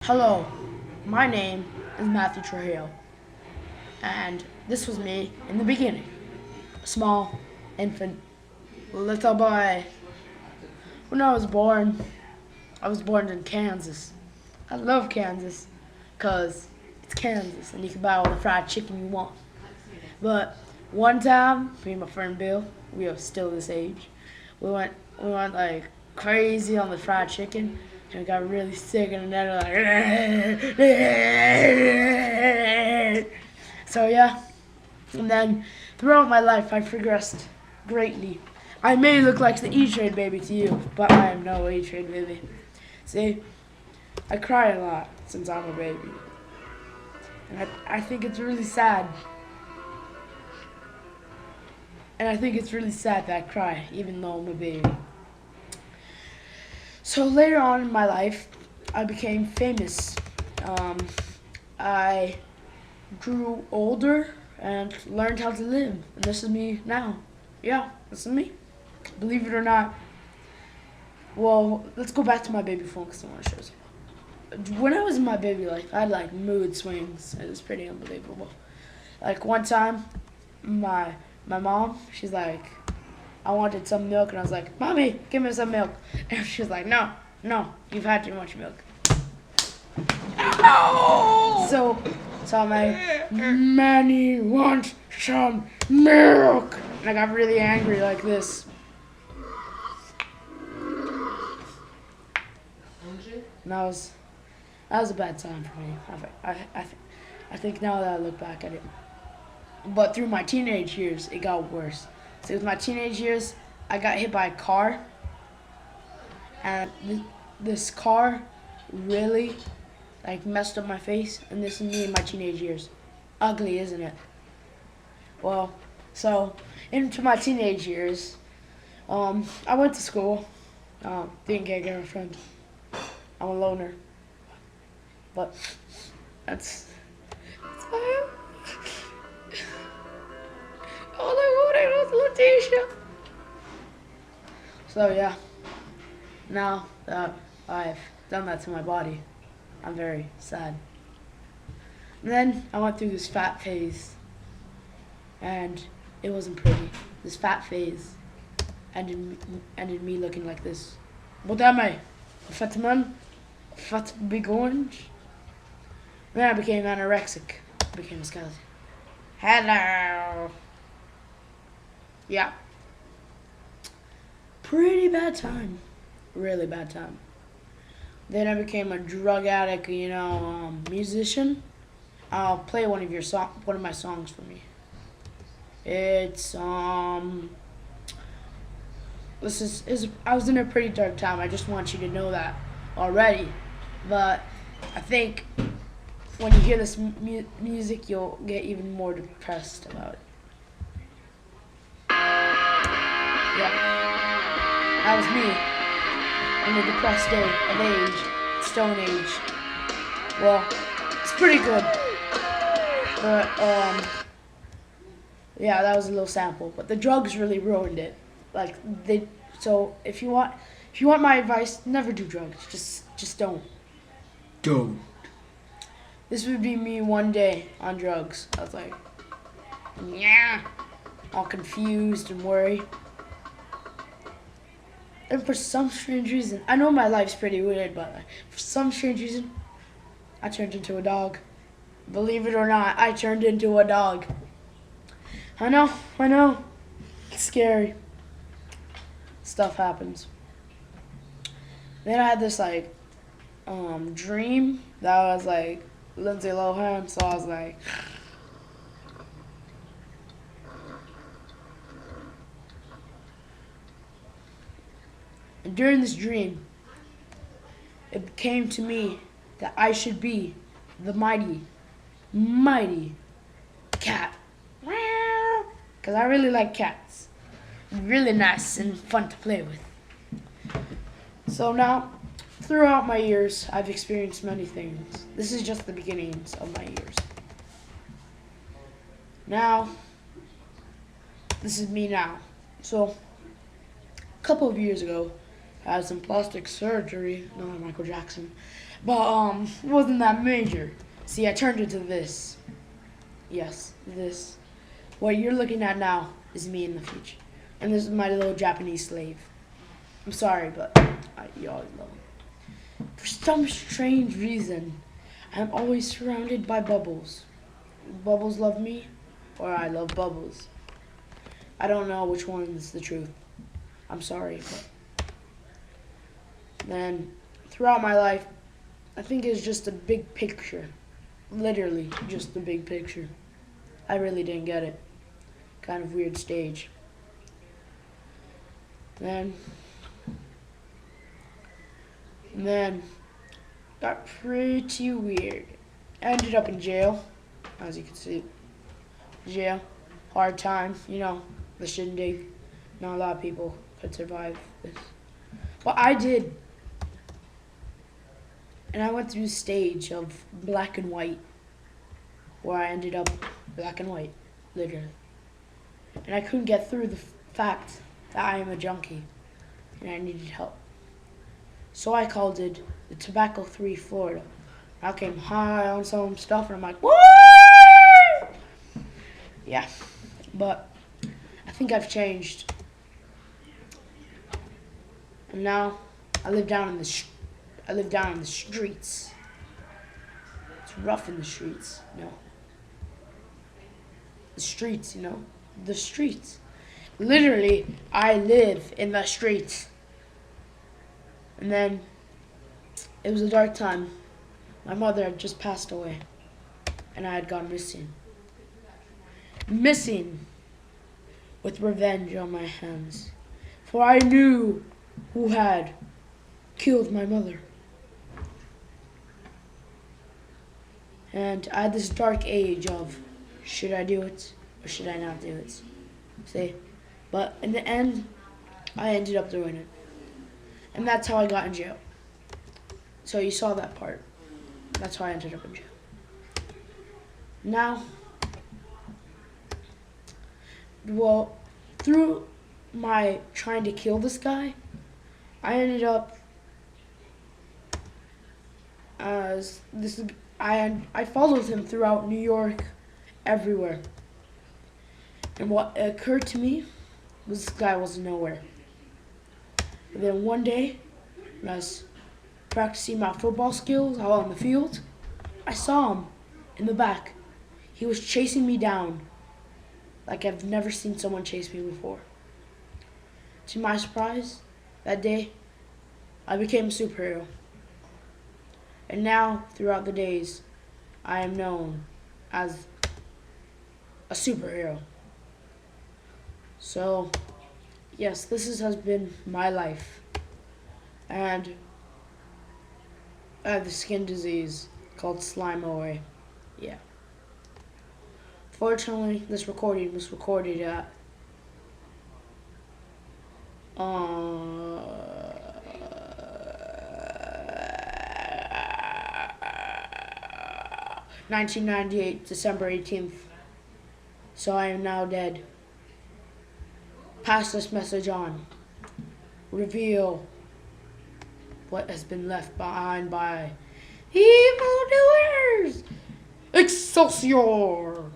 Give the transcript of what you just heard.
Hello, my name is Matthew Trujillo, and this was me in the beginning. A small, infant, little boy. When I was born in Kansas. I love Kansas, because it's Kansas, and you can buy all the fried chicken you want. But one time, me and my friend Bill, we are still this age, we went like crazy on the fried chicken, and we got really sick, and then like, so yeah. And then throughout my life, I progressed greatly. I may look like the E-Trade baby to you, but I am no E-Trade baby. See, I cry a lot since I'm a baby, and I think it's really sad. And I think it's really sad that I cry, even though I'm a baby. So later on in my life, I became famous. Um, I grew older and learned how to live. And this is me now. Yeah, this is me. Believe it or not. Well, let's go back to my baby phone because I want to show you. When I was in my baby life, I had like mood swings. It was pretty unbelievable. Like one time, my mom, she's like, I wanted some milk, and I was like, Mommy, give me some milk. And she's like, no, you've had too much milk. No! So I'm like, Manny wants some milk. And I got really angry like this. And that was a bad time for me. I think now that I look back at it. But through my teenage years, it got worse. So with my teenage years, I got hit by a car, and this car really like messed up my face. And this is me in my teenage years. Ugly, isn't it? Well, so into my teenage years, I went to school. Didn't get a girlfriend. I'm a loner. But that's why all I wanted was Letitia. So yeah, now that I've done that to my body, I'm very sad. And then I went through this fat phase, and it wasn't pretty. This fat phase ended me looking like this. What am I? A fat man? A fat big orange? Then I became anorexic. I became a skeleton. Hello. Yeah. Pretty bad time. Really bad time. Then I became a drug addict, musician. I'll play one of my songs for me. It's I was in a pretty dark time. I just want you to know that already. But I think when you hear this music, you'll get even more depressed about it. Yeah, that was me in the depressed state of age, stone age. Well, it's pretty good, but yeah, that was a little sample. But the drugs really ruined it. So if you want my advice, never do drugs. Just don't. Don't. This would be me one day on drugs. I was like, yeah, all confused and worried. And for some strange reason, I know my life's pretty weird, but for some strange reason, I turned into a dog. Believe it or not, I turned into a dog. I know. It's scary. Stuff happens. Then I had this dream that I was like Lindsay Lohan, so I was like, and during this dream, it came to me that I should be the mighty cat. Because I really like cats. Really nice and fun to play with. So now, throughout my years, I've experienced many things. This is just the beginnings of my years. Now, this is me now. So, a couple of years ago, I had some plastic surgery, not like Michael Jackson, But it wasn't that major. See, I turned into this. Yes, this. What you're looking at now is me in the future. And this is my little Japanese slave. I'm sorry, but you always love him. For some strange reason, I'm always surrounded by bubbles. Bubbles love me, or I love bubbles. I don't know which one's the truth. I'm sorry, but then throughout my life, I think it's just a big picture. Literally, just the big picture. I really didn't get it. Kind of weird stage. Then got pretty weird. I ended up in jail, as you can see. Jail, hard time, the shindig. Not a lot of people could survive this. But I did. And I went through a stage of black and white, where I ended up black and white, literally. And I couldn't get through the fact that I am a junkie, and I needed help. So I called it the Tobacco-Free Florida. I came high on some stuff, and I'm like, woo! Yeah, but I think I've changed. And now I live down in the streets. It's rough in the streets, The streets, The streets. Literally, I live in the streets. And then, it was a dark time. My mother had just passed away. And I had gone missing. Missing with revenge on my hands. For I knew who had killed my mother. And I had this dark age of, should I do it or should I not do it? See? But in the end, I ended up doing it. And that's how I got in jail. So you saw that part. That's how I ended up in jail. Now, well, through my trying to kill this guy, I ended up as this. I followed him throughout New York, everywhere. And what occurred to me was this guy was nowhere. And then one day, when I was practicing my football skills out on the field, I saw him in the back. He was chasing me down like I've never seen someone chase me before. To my surprise, that day, I became a superhero. And now, throughout the days, I am known as a superhero. So, yes, has been my life. And I have a skin disease called slime OA. Yeah. Fortunately, this recording was recorded at 1998, December 18th. So I am now dead. Pass this message on. Reveal what has been left behind by evildoers. Excelsior!